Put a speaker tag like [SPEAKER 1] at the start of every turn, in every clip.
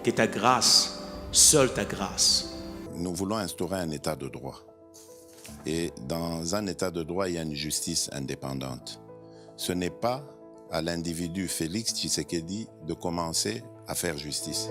[SPEAKER 1] que ta grâce, seule ta grâce.
[SPEAKER 2] Nous voulons instaurer un état de droit. Et dans un état de droit, il y a une justice indépendante. Ce n'est pas à l'individu Félix Tshisekedi de commencer à faire justice.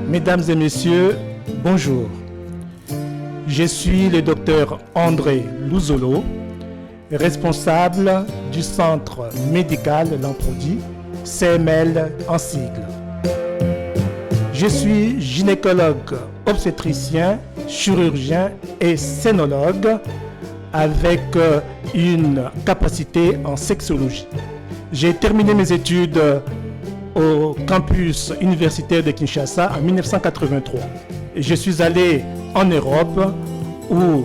[SPEAKER 3] Mesdames et messieurs, bonjour. Je suis le docteur André Louzolo, responsable du centre médical Lamprodi, CML en sigle. Je suis gynécologue, obstétricien, chirurgien et scénologue avec une capacité en sexologie. J'ai terminé mes études au campus universitaire de Kinshasa en 1983. Je suis allé en Europe où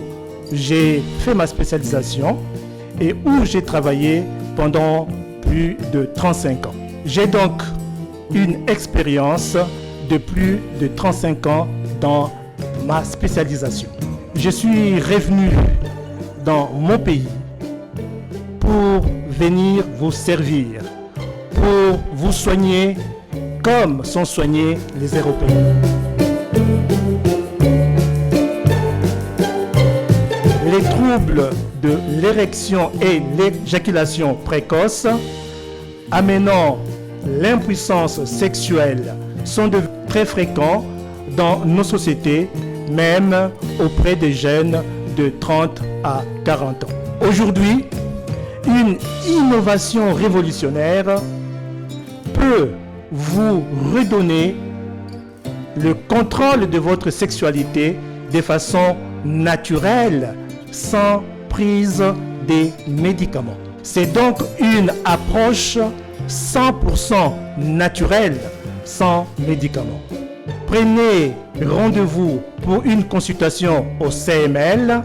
[SPEAKER 3] j'ai fait ma spécialisation et où j'ai travaillé pendant plus de 35 ans. J'ai donc une expérience de plus de 35 ans dans ma spécialisation. Je suis revenu dans mon pays pour venir vous servir, pour vous soigner comme sont soignés les Européens. Les troubles de l'érection et l'éjaculation précoce amenant l'impuissance sexuelle sont très fréquents dans nos sociétés, même auprès des jeunes de 30 à 40 ans. Aujourd'hui, une innovation révolutionnaire peut vous redonner le contrôle de votre sexualité de façon naturelle, sans prise des médicaments. C'est donc une approche 100% naturelle, sans médicaments. Prenez rendez-vous pour une consultation au CML,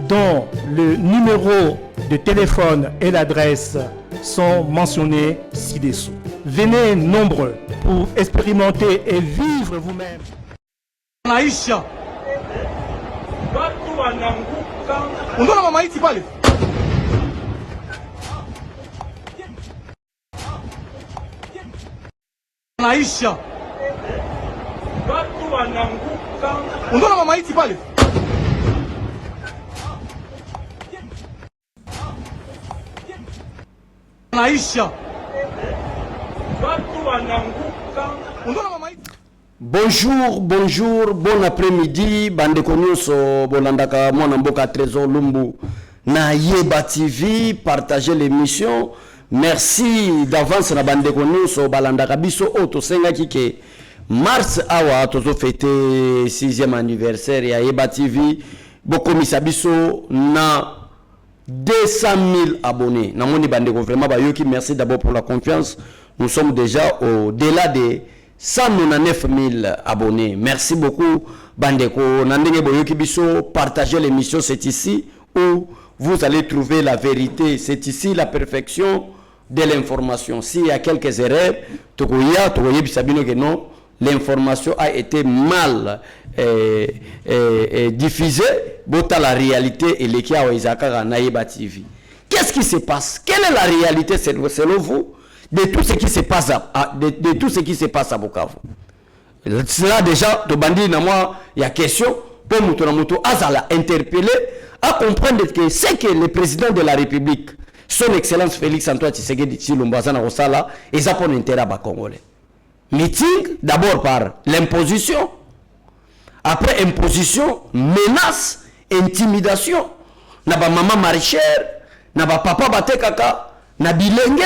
[SPEAKER 3] dont le numéro de téléphone et l'adresse sont mentionnés ci-dessous. Venez nombreux pour expérimenter et vivre vous-même.
[SPEAKER 4] Aïcha. On doit la maman ici parler. Aïcha. On doit la maman ici parler. Aïcha.
[SPEAKER 5] Bonjour, bon après-midi, bande konyoso bolandaka mwana mboka Trésor Lumbu na Yeba TV, partagez l'émission. Merci d'avance na bande konyoso balandaka biso oto senga kike mars awa tozo fêté 6e anniversaire ya Yeba TV, bokomisa biso na 200 000 abonnés. Namoni bande ko vraiment bayoki, merci d'abord pour la confiance. Nous sommes déjà au-delà de 199 000 abonnés. Merci beaucoup, Bandeko. Nandenge Boyoki Biso, partagez l'émission, c'est ici où vous allez trouver la vérité. C'est ici la perfection de l'information. S'il y a quelques erreurs, l'information a été mal diffusée. Bota la réalité et l'équipe à Naïba TV. Qu'est-ce qui se passe? Quelle est la réalité selon vous de tout ce qui se passe de tout ce qui se passe à Bukavu? Cela déjà, de bandit na moi, il y a question pour Moutonamoto Azala interpeller à comprendre que c'est que le président de la République, son excellence Félix Antoine Tshisekedi Tshilombo Azana Rosala, et ça pour l'intérêt à Congolais. Meeting d'abord par l'imposition, après imposition, menace, intimidation, na ba maman maraîchère, na ba papa batekaka, na bilenge,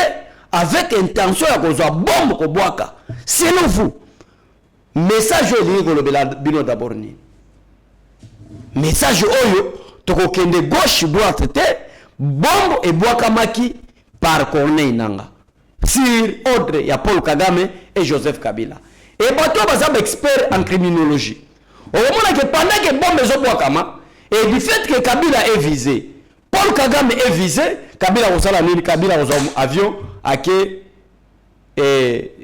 [SPEAKER 5] avec intention à cause bombe ko boaka. Selon vous, message oyo kolobela bino d'abord ni message oyo tokokende gauche droite te bombo ebwakamaki par Corneille Nangaa sur ordre ya Paul Kagame et Joseph Kabila et bato baza expert en criminologie on que pendant que bombe ezobwakama et du fait que Kabila est visé Paul Kagame est visé Kabila osala nini Kabila ozo avion ake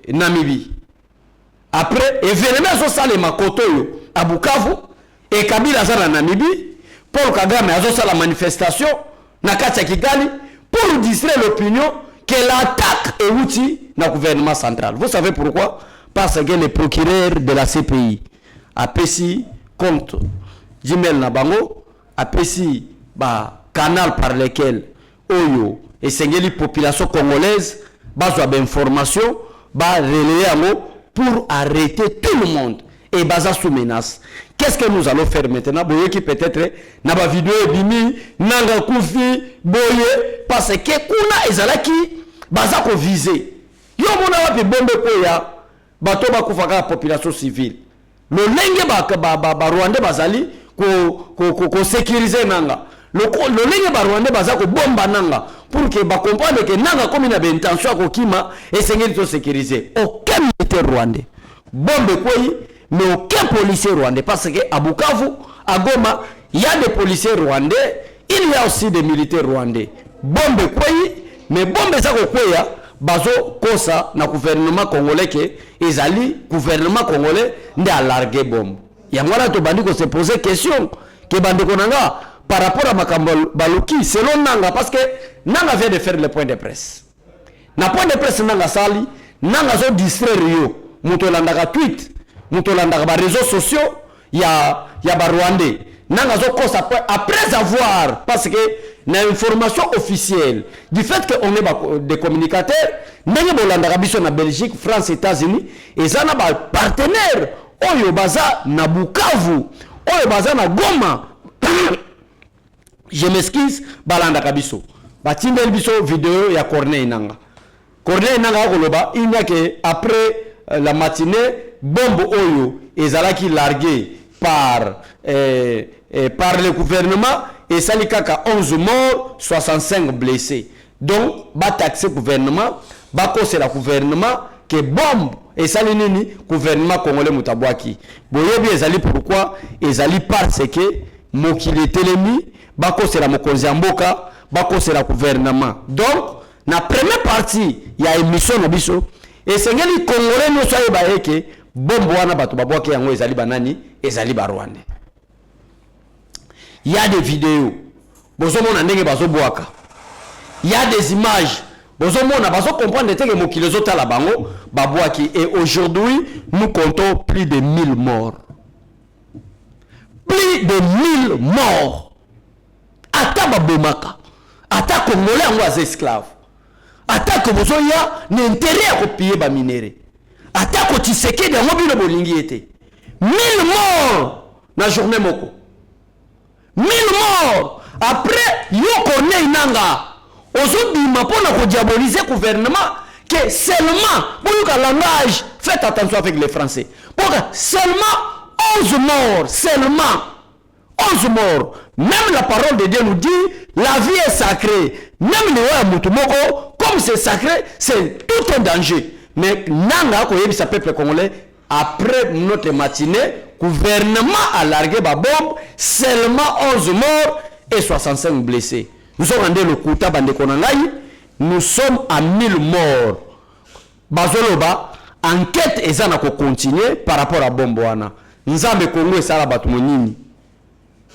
[SPEAKER 5] Namibie après événement zo sala makoto yo à Bukavu et Kabila za na Namibie Paul Kagame azo sala manifestation na kati ya Kigali pour distraire l'opinion que l'attaque est outil dans le gouvernement central. Vous savez pourquoi? Parce que le procureur de la CPI a payé compte d'email Nabango, a payé canal par lequel Oyo et la population congolaise besoin d'informations, relayer pour arrêter tout le monde et baza sous menace. Qu'est-ce que nous allons faire maintenant? Boye qui peut-être na ba vidéo bimi nanga kufi boye parce que kuna ezalaki baza ko viser. Yo mona wapi bombe ko ya bato ba kufaka population civile. Le lenge ba Rwanda bazali ko sécuriser nanga. Le lenge ba Rwanda baza ko bomba nanga pour que ba comprendre que nanga comme na intention ko kima et sengeli to sécuriser. Aucun militaire rwandais. Bombe ko mais aucun policier rwandais parce que à Bukavu, à Goma, il y a des policiers rwandais, il y a aussi des militaires rwandais. Bombe kwei, mais bombe ça kwea, bazo kosa na gouvernement congolais que ezali gouvernement congolais nda larguer bombe. Yangwana to bandi ko se poser question que bandi konanga par rapport à makambo baluki selon nanga parce que nanga vient de faire le point de presse. Na point de presse nanga sali, nanga zo distraire yo, muto landaka tweet. Nous avons les réseaux sociaux, il y a des Rwandais. Après avoir, parce que la information officielle du fait qu'on est des communicateurs, nous avons en Belgique, France, États-Unis, et ça a des partenaires. Oyo baza na Bukavu, oyo baza na Goma. Je m'excuse, balanda kabiso. Batindel biso vidéo ya Corneille Nangaa. Corneille Nangaa il n'y a que après la matinée. Bombe Oyo ezalaki largué par le gouvernement et salikaka 11 morts, 65 blessés. Donc, taxer le gouvernement, c'est le gouvernement que bombe et salinini gouvernement congolais mutabwaki. Boyebi ezali pourquoi ezali parce que mokili telemi, c'est la mokonzi mboka, c'est le gouvernement. Donc, na première partie, il y a émission na biso et sengeli congolais no soye baeke bombo wana bato babwaki yango ezali banani ezali ba Rwanda. Il y a des vidéos bozomona ndenge bazobwaka. Il y a des images bozomona bazo comprendre que mokili zotala bango babwaki et aujourd'hui nous comptons plus de 1000 morts. Plus de 1000 morts. Ata babomaka. Ata congolais yango az esclave. Ata ko bozoya n'intérêt à copier ba minéré. Attaque au Tshisekedi de mobile bolingi était 1000 morts na journée moko 1000 morts après yo Corneille Nangaa ozobima pona ko diaboliser gouvernement que seulement pour le langage faites attention avec les Français pour seulement 11 morts seulement 11 morts même la parole de Dieu nous dit la vie est sacrée même les wa mutu moko comme c'est sacré c'est tout un danger. Mais Nangaa koyebi sa peuple congolais après notre matinée gouvernement a largué ba bombe seulement 11 morts et 65 blessés. Nous sommes rendés le kouta bande konangai nous sommes à 1000 morts. Bazoloba enquête ezana ko continuer par rapport à bombe wana. Nzambe Congo esala batu monini.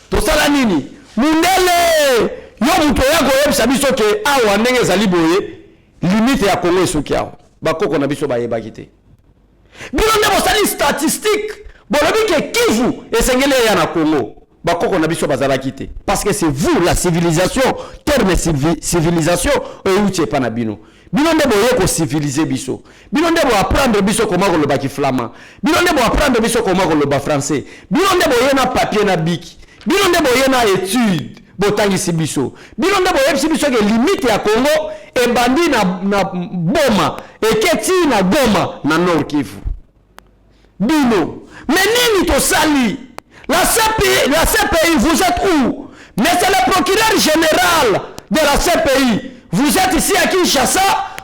[SPEAKER 5] To sala nini? Mundele yo muto yako yebisa biso ke awa ndenge ezali boye limite ya Congo esokiao. Bakoko na biso bayeba kite. Bilonde bosali statistique bolobi ke Kivu esengele ya na Congo. Bakoko na biso bazala kite. Parce que c'est vous la civilisation, terme civilisation euti pa na bino. Bilonde boye ko civiliser biso. Bilonde bo apprendre biso comment ko le baki flamand. Bilonde bo apprendre biso comment ko le ba français. Bilonde boye na papier na bic. Bilonde boye na étude. Botangi biso. Bilonde boye biso ke limite ya Congo et bandi na Boma et Keti na Goma na Nord Kivu. Bino. Mais nini to sali. La CPI, vous êtes où? Mais c'est le procureur général de la CPI. Vous êtes ici à Kinshasa,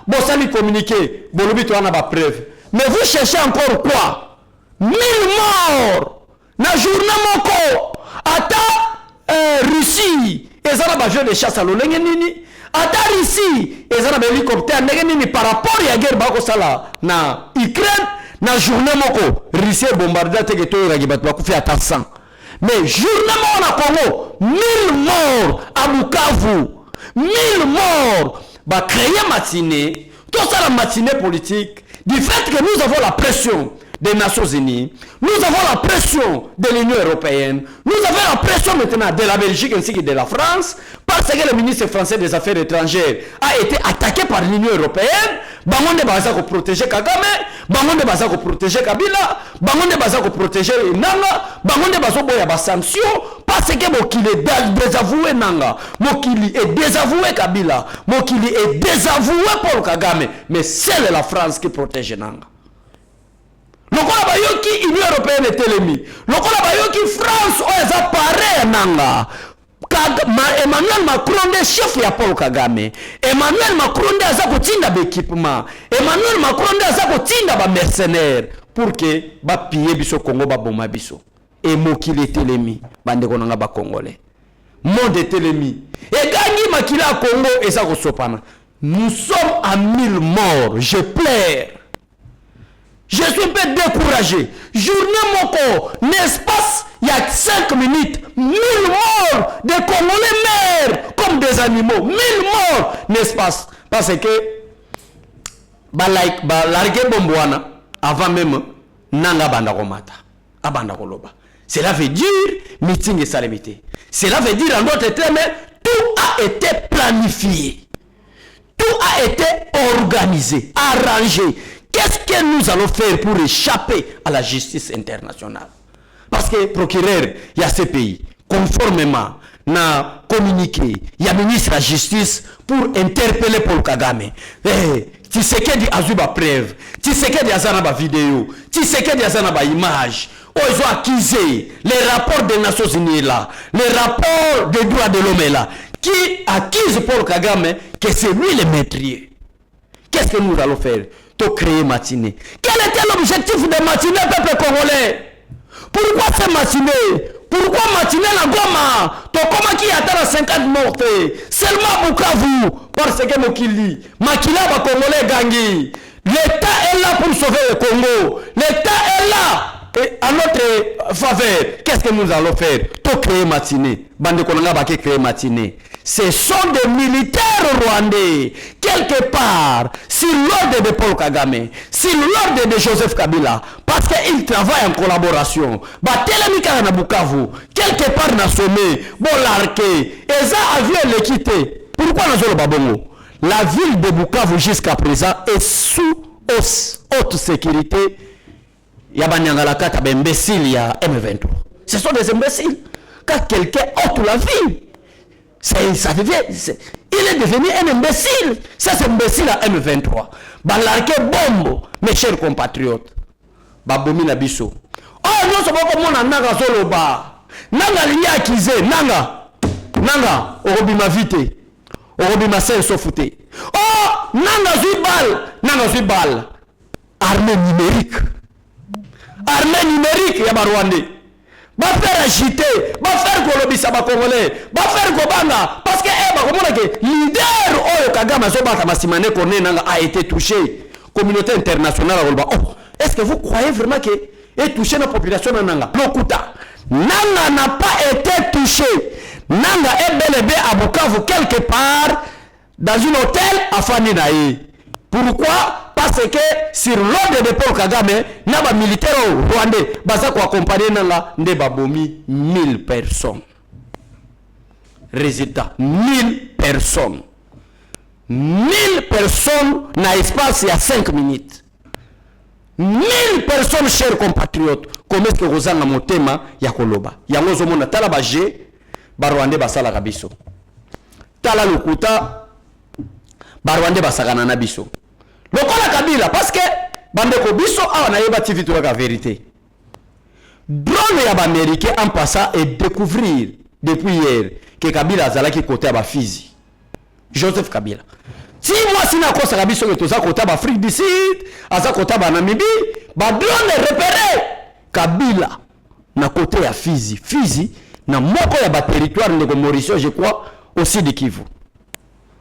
[SPEAKER 5] bon sali communiqué. Bon lobi to ana ba preuve. Mais vous cherchez encore quoi? 1000 morts. Na journée moko. Ata Russie. Et ça ba jeu de chasse à l'olenge nini. Ata Russie. Et ça ba hélicoptère ndenge nini par rapport à guerre ba ko sala na Ukraine. Na journée moko Russie bombardé teke to ragi bat ba kufi ata 100. Mais journée moko na Congo 1000 morts à Bukavu. 1000 morts. Bah créer matinée. Tout ça la matinée politique. Du fait que nous avons la pression des Nations Unies, nous avons la pression de l'Union Européenne, nous avons la pression maintenant de la Belgique ainsi que de la France, parce que le ministre français des Affaires étrangères a été attaqué par l'Union Européenne. Bangonde baza ko protéger Kagame, bangonde baza ko protéger Kabila, bangonde baza ko protéger Nanga, bangonde bazo boya ba sanctions parce que Mokili est désavoué Nanga, Mokili est désavoué Kabila, Mokili est désavoué Paul Kagame, mais c'est la France qui protège Nanga. Lokola bayoki Union Européenne est l'ennemi. Lokola bayoki France oza pareil Nanga. Emmanuel Macron est chef ya Paul Kagame. Emmanuel Macron est aza kotinda l'équipement. Emmanuel Macron est aza kotinda ba mercenaires pour que ba piller biso Congo ba boma biso. Et Mokili est l'ennemi. Bande konanga ba congolais. Monde est l'ennemi. Et gagni makila Congo eza ko sopana. Nous sommes à 1000 morts. Je pleure. Je suis un peu découragé. Journée moko, n'est-ce pas, il y a 5 minutes, 1000 morts de Congolais meurent comme des animaux. 1000 morts, n'est-ce pas? Parce que, largué bombouana, avant même, nanga banda komata, abanda koloba. Cela veut dire, meeting et salamité. Cela veut dire, en d'autres termes, tout a été planifié. Tout a été organisé, arrangé. Qu'est-ce que nous allons faire pour échapper à la justice internationale? Parce que procureur, il y a ces pays, conformément na communiqué, il y a ministre de la justice pour interpeller Paul Kagame. Tu sais qu'il y a des preuves, tu sais qu'il y a des vidéos, tu sais qu'il y a des images. Ils ont accusé les rapports des Nations Unies là, les rapports des droits de l'homme là, qui accusent Paul Kagame que c'est lui le maîtrier. Qu'est-ce que nous allons faire? Créer matinée. Quel était l'objectif de matinée, peuple congolais? Pourquoi c'est matinée? Pourquoi matinée la Goma? Tokoma qui atteint à 50 morts. Seulement Bukavu. Parce que Mokili. Makila va congolais gangi. L'État est là pour sauver le Congo. L'État est là. Et à notre faveur. Qu'est-ce que nous allons faire? Tout créer matinée. Bande Konanga va créer matinée. Ce sont des militaires rwandais, quelque part, sur l'ordre de Paul Kagame, sur l'ordre de Joseph Kabila, parce qu'ils travaillent en collaboration. Batelemika na Bukavu, quelque part na sommet, Bolarké, et ça avion l'équité. Pourquoi nous avons babongo? La ville de Bukavu jusqu'à présent est sous haute sécurité. Il y a Banyangalaka, il y a imbéciles, il y a M23. Ce sont des imbéciles. Quand quelqu'un ôte la ville, ça devient, il est devenu un imbécile. Ça c'est imbécile à M23. Balarke bombo, mes chers compatriotes. Babomi na biso. Oh non, c'est pas comme on a nanga zoloba. Nanga liya akize, nanga, orobi ma vite. Orobi ma sen sofute. Oh, nanga zubal. Armée numérique. Armée numérique, y'a Rwandais. Va faire agiter, va faire kolobisa ba congolais, va faire kobanga parce que leader Oyo Kagame Zobata Masimane Konenanga a été touché. Communauté internationale oh, est-ce que vous croyez vraiment que est touché la population Nanga? Lokuta. Nanga n'a pas été touché. Nanga est bel et bien à Bukavu quelque part dans un hôtel à Faninaï. Pourquoi? Parce que sur l'ordre de Paul Kagame, naba militaire rwandais, baza ko accompagner nanga nde babomi 1000 personnes. Résultat, 1000 personnes. 1000 personnes na espace il y a 5 minutes. 1000 personnes, chers compatriotes. Comment est-ce que vous avez un thème ya koloba? Yango zomona tala baje ba rwandais basala kabiso. Tala lokuta ba rwandais basakana na biso. Lokola Kabila, parce que bandeko biso awa na yeba TV to la vérité. Drone ya ba américain en passant et découvrir depuis hier que Kabila azalaki côté à Fizi. Joseph Kabila. Si moi si na kosa kabiso que toza côté à Afrique du Sud, aza côté à Namibie, ba drone repéré Kabila na côté à Fizi. Fizi na moko ya ba territoire de Mauricio je crois au Sud Kivu.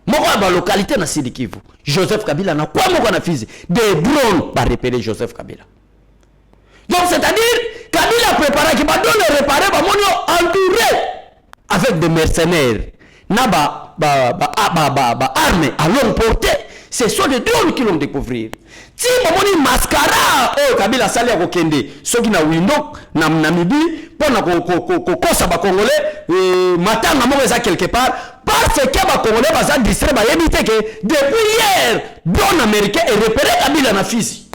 [SPEAKER 5] Moko ya ba localité na Sud Kivu. Joseph Kabila na quoi moko na Fizi. Des drones ba repérer Joseph Kabila. Donc c'est-à-dire Kabila a préparé qui va donner réparer ba monio entouré avec des mercenaires. Na armes à longue portée. Ce sont des drones qui l'ont découvert. Si mon mascara oh Kabila sali à kokende soki na window na Namibie pour na kosa ba congolais matanga mo eza quelque part parce que ba congolais ba distrait ba yebite que depuis hier drone américain est repéré Kabila na Fizi.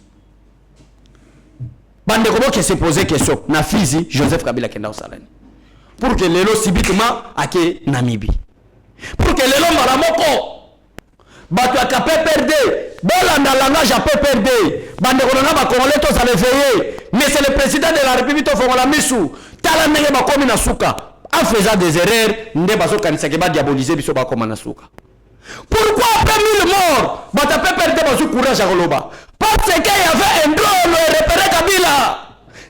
[SPEAKER 5] Bande kobo qui se poser question na Fizi Joseph Kabila kenda osalani. Pour que lelo subitement ake Namibie. Pour que lelo maramoko bato aka PPRD bolanda langage à PPRD bande kolona ba congolais tous allez veiller mais c'est le président de la République to fongola misu tala ndenge ba komi na suka en faisant des erreurs nde bazo kanisa ke ba diaboliser biso ba koma na suka. Pourquoi après 1000 morts bata PPRD bazo courage à koloba parce qu'il y avait un drone repéré Kabila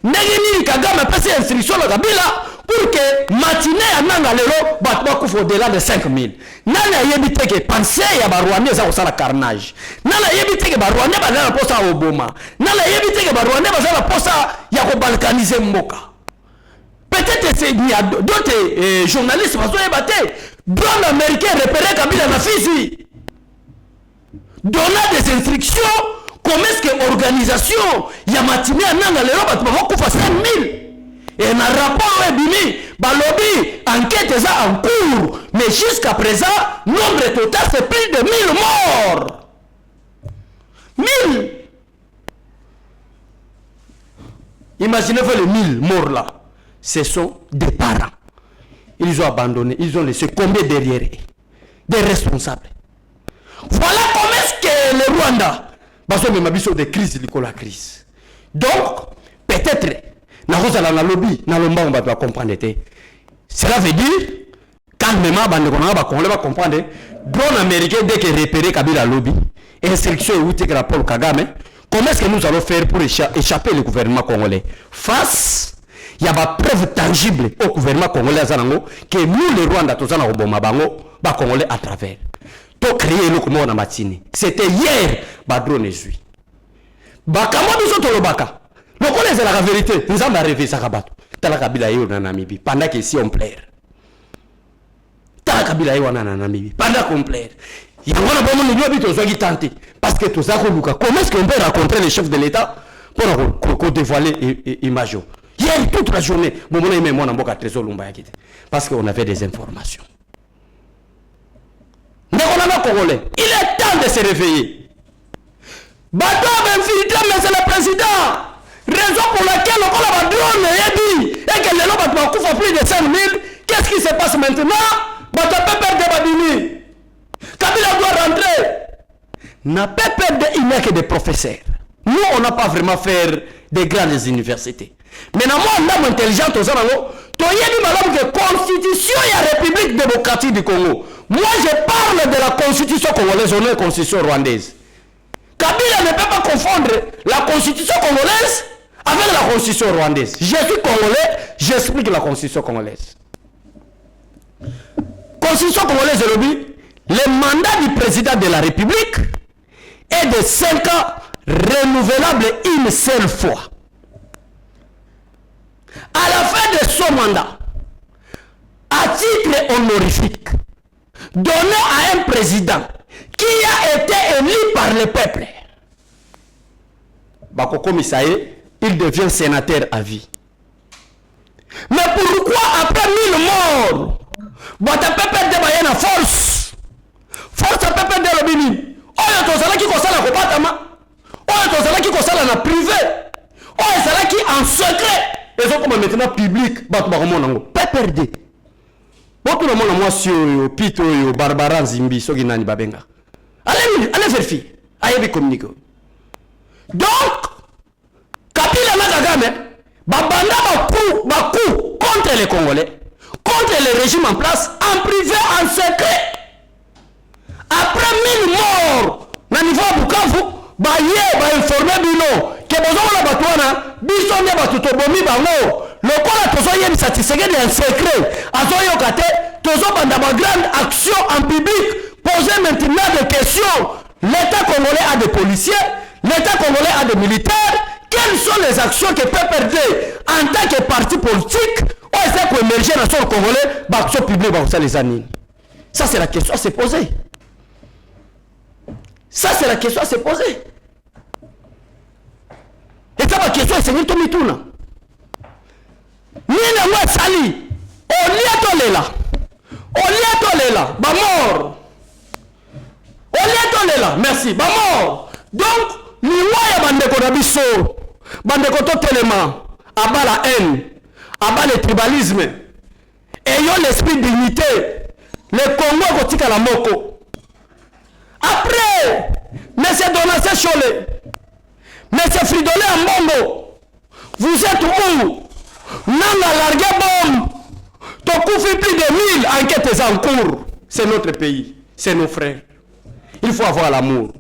[SPEAKER 5] ndenge nini Kagame passe instruction la Kabila pour que matinée à nanga lelo batwa kufo au-delà de 5000 nana yebite que penser ya ba Rwandais za kosala carnage nana yebite que ba Rwandais ba na posa oboma nana yebite que ba Rwandais ba za posa ya ko balkaniser mboka. Peut-être c'est il y a d'autres journalistes bazo yebate drone américain repéré Kabila na Fizi donna des instructions comment est-ce que organisation ya matinée à nanga lelo batwa kufa 5000. Et un rapport ebimi balobi enquête est en cours mais jusqu'à présent nombre total c'est plus de 1000 morts. 1000. Imaginez-vous les 1000 morts là. Ce sont des parents. Ils ont abandonné, ils ont laissé combien derrière eux? Des responsables. Voilà comment est-ce que le Rwanda baso même abiso de crise la crise. Donc peut-être na rozala na lobby na lomba on va comprendre. Cela veut dire calmement bande kona ba congolais va comprendre drone américain dès que repérer Kabila lobby instruction ou que la Paul Kagame comment est-ce que nous allons faire pour échapper le gouvernement congolais face il y a pas preuve tangible au gouvernement congolais azanango que nous les Rwanda tozana roboma bango ba congolais à travers to créer le comment na matine c'était hier ba drone ezui ba kamo biso to lobaka. Donc on est la vérité, nous avons rêvé ça Kabato. Tala Kabila yo na Namibie pendant que si on plaire. Tala Kabila yo na Namibie pendant qu'on plaire. Il y a un bon niveau bito zo tenter parce que tout ça luka. Comment est-ce qu'on peut rencontrer les chefs de l'État pour dévoiler image. Hier toute la journée, bon mon aimé moi na mboka trésor lumba yakite parce qu'on avait des informations. Mais on a congolais, il est temps de se réveiller. Bato infiltré mais c'est le président. Raison pour laquelle on a un drone et que les gens vont plus de 5000. Qu'est-ce qui se passe maintenant? Kabila doit rentrer. N'a pas peur il n'y a que des professeurs. Nous, on n'a pas vraiment fait des grandes universités. Mais moi, on a intelligent, on a que constitution et la République démocratique du Congo. Moi, je parle de la constitution congolaise, on est la constitution rwandaise. Kabila ne peut pas confondre la constitution congolaise avec la constitution rwandaise. Je suis congolais, j'explique la constitution congolaise. Constitution congolaise, le mandat du président de la République est de 5 ans renouvelable une seule fois. À la fin de son mandat, à titre honorifique, donné à un président qui a été élu par le peuple, Bakoko Misaye, il devient sénateur à vie. Mais pourquoi après 1000 morts, Bata peuple de la force à peuple de l'obini, oyo tozala ki kosala ko batama, oyo tozala ki kosala na privé, oyo tozala ki en secret, et donc comme maintenant public, batu ba komona ngo, PPRD. Botu na mona mwasi oyo, Pito oyo, Barbara Nzimbi, soki nani babenga. Allez vérifier, allez communiquer. Donc, Kabila na Kagame, babanda bakou contre les Congolais, contre le régime en place, en privé, en secret. Après 1000 morts, na niveau à Bukavu, informé bino, que besoin la batouana, biso ne batuto bomi bango, le corps a besoin de satisfaire en secret, a besoin de kate, toujours dans ma grande action en public, poser maintenant des questions. L'État congolais a des policiers, l'État congolais a des militaires. Quelles sont les actions que peut perdre en tant que parti politique ou est-ce qu'on émerger dans le sol congolais, l'action publique, les années. Ça, c'est la question à se poser. Ça, c'est la question à se poser. Et ça, la question, c'est que Mituna. Nina moi sali. Oliatolela. Oliatolela. Ba mort. Oliatolela. Merci. Ba mort. Donc, ni waya bandeko na biso. Bandeko to telema. Aba la haine. Aba le tribalisme. Ayons l'esprit d'unité. Le Congo kotika la moko. Après, M. Donatien Cholé, M. Fridolin Ambongo, vous êtes où? Nanga largué bombe. Tokoufi plus de 1000 enquêtes en cours. C'est notre pays, c'est nos frères. Il faut avoir l'amour.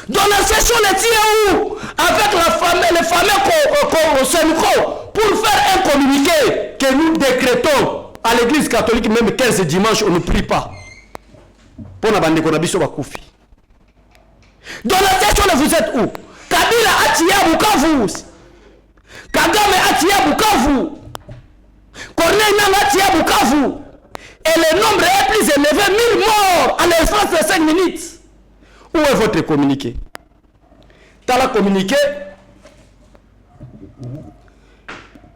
[SPEAKER 5] Donatien Cholé tient où? Avec les fameux Sénouko pour faire un communiqué que nous décrétons à l'église catholique, même 15 dimanches, on ne prie pas. Pour la bande Konabiso Bakoufi. Dans la question, vous êtes où? Kabila a tiré à Bukavu. Kagame a tiré à Bukavu. Corneille Nanga a tiré à Bukavu. Et le nombre est plus élevé, 1000 morts à l'espace de 5 minutes. Où est votre communiqué? Dans la communiqué,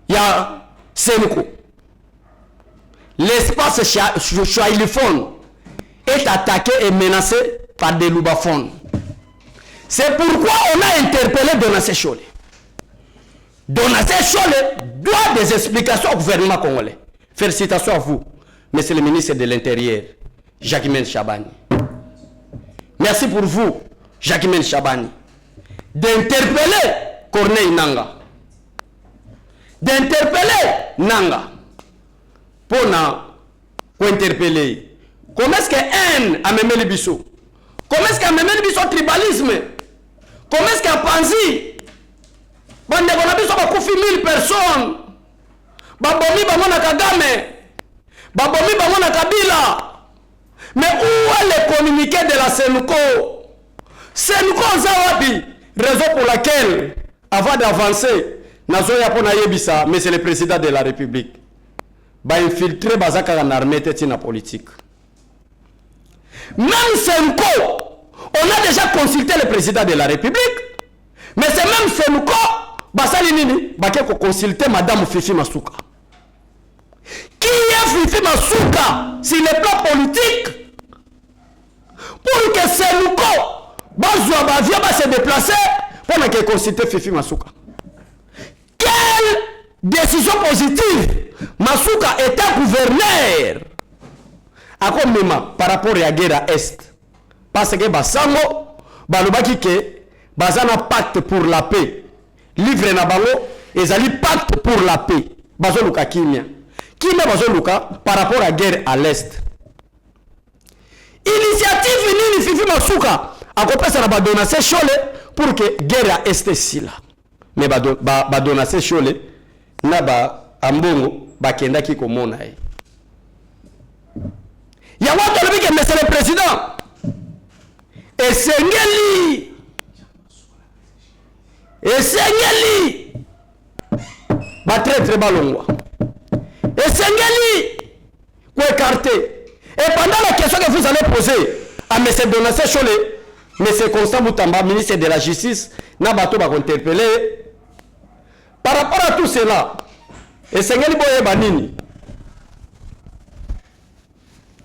[SPEAKER 5] il y a Sénouko. L'espace Chouaïlifone est attaqué et menacé par des loubaphones. C'est pourquoi on a interpellé Donatien Cholé. Donatien Cholé doit des explications au gouvernement congolais. Félicitations à vous, monsieur le ministre de l'Intérieur, Jacquemaine Chabani. Merci pour vous, Jacquemaine Chabani, d'interpeller Corneille Nanga. D'interpeller Nanga. Pour interpeller. Comment est-ce que haine a même le biseau? Comment est-ce qu'il y a même le biseau tribalisme? Comment est-ce qu'il y a Panzi? Bon, on a besoin de 1000 personnes. Babomi Bamona Kagame. Babomi Bamona Kabila. Mais où est le communiqué de la Sénouko? Sénouko Zawabi. Raison pour laquelle, avant d'avancer, Nazoya Ponayebisa, mais c'est le président de la République, va infiltrer Bazaka en armée et en politique. Même Sénouko, on a déjà consulté le président de la République, mais c'est même Sénouko, Basalinini, qui a consulté Madame Fifi Masuka. Qui est Fifi Masuka sur le plan politique pour que Sénouko va se déplacer pour qu'il consulte Fifi Masuka? Quelle décision positive Masuka était gouverneur par rapport à la guerre à Est. Parce que Basango, Balobaki ke, Bazana pacte pour la paix. Livre na bango, ezali pacte pour la paix. Bazoluka Kimia. Kimia Bazoluka par rapport à la guerre à l'Est. Initiative nini Fifi Masuka a compris na Donatien Cholé pour que guerre à Est si là. Mais Donatien Cholé na ba ambongo bakenda ki komona e. Ya watu lobike monsieur le président. Esengeli ba très balongwa. Esengeli ko écarter. Et pendant la question que vous allez poser à monsieur Donatien Cholé, monsieur Constant Boutamba, ministre de la Justice, na bato ba interpeller par rapport à tout cela. Esengeli boye banini.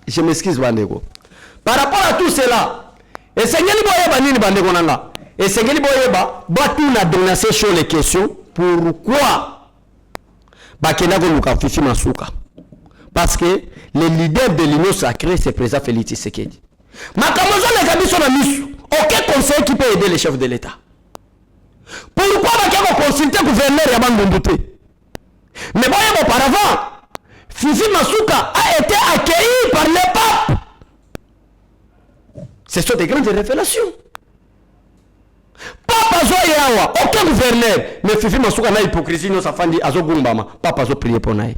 [SPEAKER 5] Je m'excuse Bandeko. Par rapport à tout cela, et Seigneli Boyeba Nini Bandeko Nanga, et Seigneli Boyeba, Batou n'a donné sur les questions, pourquoi Bakena Goluka Fifi Masuka? Parce que le leader de l'Union sacrée, c'est le président Félix Tshisekedi. Makamozo les Gabi sont à Miss, aucun conseil qui peut aider les chefs de l'État. Pourquoi va consulter le gouverneur Yaman Mombouté? Mais bon, auparavant, Fifi Masuka a été accueilli par le pape. Ce sont des grandes révélations. Papa Zo Yawa, aucun gouverneur. Mais Fifi Masuka n'a hypocrisie, non, sa femme dit Azo Gumbama. Papa Zo prier pour naï.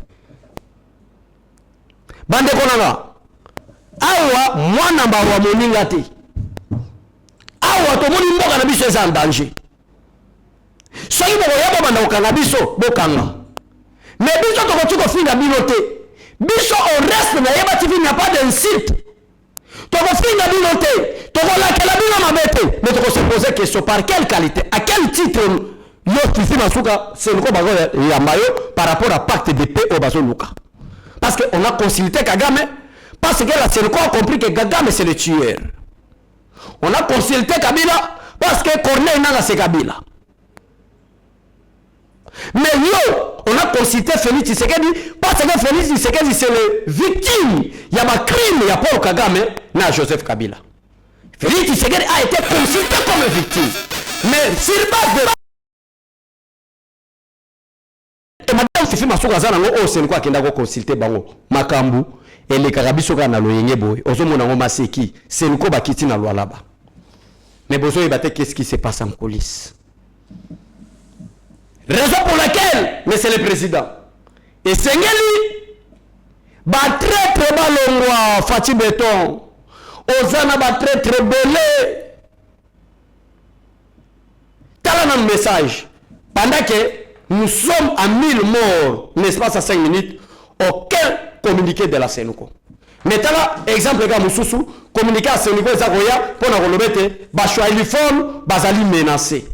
[SPEAKER 5] Bande Konanga. Awa, moi namba wa moningate. Awa, to moni mboka na biso eza en danger. Soki boko yabo banda okanga biso, bokanga. Mais biso to kotuko finga binote. Biso on reste na Yeba TV, il n'y a pas d'insulte. Toko finga binote. Toko lakela bino mabete. Mais toko se poser question par quelle qualité, à quel titre yo Fifi Masuka c'est le bago ya mayo par rapport à pacte de paix au bazo Luka. Parce qu'on a consulté Kagame, parce que la Sénéco a compris que Kagame c'est le tueur. On a consulté Kabila parce que Corneille Nanga c'est Kabila. Mais yo, on a consulté Félix Tshisekedi parce que Félix Tshisekedi c'est le victime. Il y a ma crime, il y a Paul Kagame, na Joseph Kabila. Félix Tshisekedi a été consulté comme victime. Mais sur base de et madame Fifi Masuka zana ngo o Sénéco akenda ko consulter bango makambu ele karabiso kana loyenge boy ozomona ngo maseki Sénéco bakiti na lwalaba. Mais besoin de qu'est-ce qui se passe en coulisses. Raison pour laquelle, monsieur le président, et Sengeli, va très balongwa, Fati Béton, Ozana va très belé. T'as un message. Pendant que nous sommes à 1000 morts, l'espace à 5 minutes, aucun communiqué de la Sénéco. Maintenant, exemple, les Moussoussou, communiqué à Sénéco, Zagoya, pour nous remettre, Bachoua Ilifon, Bazali menacé.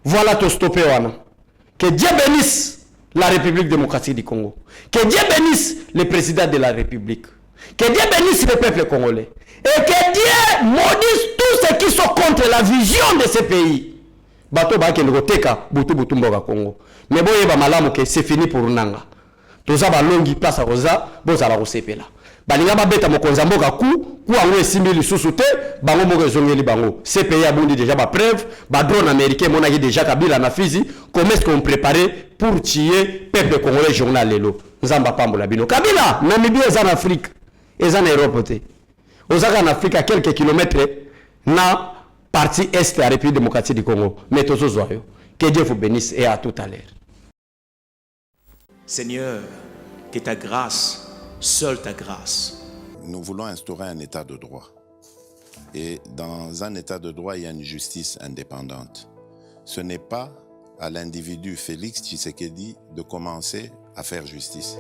[SPEAKER 5] Voilà tout stoppé, Wana. Que Dieu bénisse la République démocratique du Congo. Que Dieu bénisse le président de la République. Que Dieu bénisse le peuple congolais. Et que Dieu maudisse tous ceux qui sont contre la vision de ce pays. Bato ba ke ngoteka butu butu mboka Congo. Mais boye ba malamu que c'est fini pour Nanga. Toza ba longi place à Rosa, boza la rosepela. Balinga ba beta mokonza mboka ku ango esimbi lisusu te, bango moko ezongeli bango. Ce pays a bondi déjà ba preuve, ba drone américain monaki déjà Kabila na Fizi, comment est-ce qu'on préparait pour tuer peuple congolais journal lelo. Nzamba pambola bino. Kabila, Namibie est en Afrique, est en Europe te. Ozaka en Afrique à quelques kilomètres na partie est de la République démocratique du Congo. Mais tous os oyo. Que Dieu vous bénisse et à tout à l'heure.
[SPEAKER 1] Seigneur, que ta grâce, seule ta grâce.
[SPEAKER 2] Nous voulons instaurer un état de droit. Et dans un état de droit, il y a une justice indépendante. Ce n'est pas à l'individu Félix Tshisekedi de commencer à faire justice.